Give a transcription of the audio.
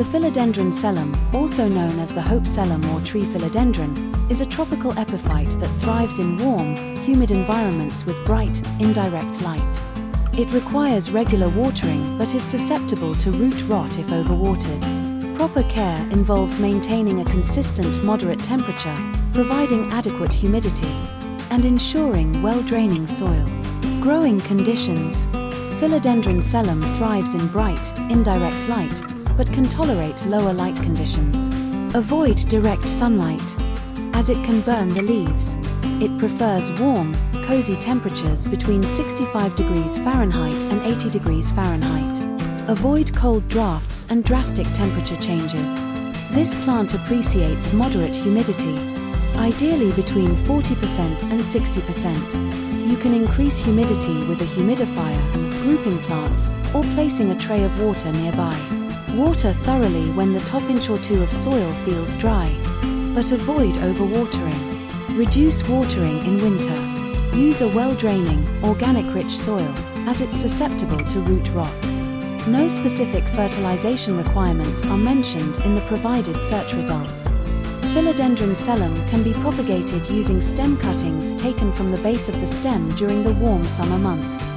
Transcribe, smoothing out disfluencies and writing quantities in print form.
The philodendron Selloum, also known as the Hope Selloum or Tree Philodendron, is a tropical epiphyte that thrives in warm, humid environments with bright, indirect light. It requires regular watering but is susceptible to root rot if overwatered. Proper care involves maintaining a consistent moderate temperature, providing adequate humidity, and ensuring well-draining soil. Growing conditions. Philodendron Selloum thrives in bright, indirect light, but can tolerate lower light conditions. Avoid direct sunlight, as it can burn the leaves. It prefers warm, cozy temperatures between 65 degrees Fahrenheit and 80 degrees Fahrenheit. Avoid cold drafts and drastic temperature changes. This plant appreciates moderate humidity, ideally between 40% and 60%. You can increase humidity with a humidifier, grouping plants, or placing a tray of water nearby. Water thoroughly when the top inch or two of soil feels dry, but avoid overwatering. Reduce watering in winter. Use a well-draining, organic-rich soil, as it's susceptible to root rot. No specific fertilization requirements are mentioned in the provided search results. Philodendron Selloum can be propagated using stem cuttings taken from the base of the stem during the warm summer months.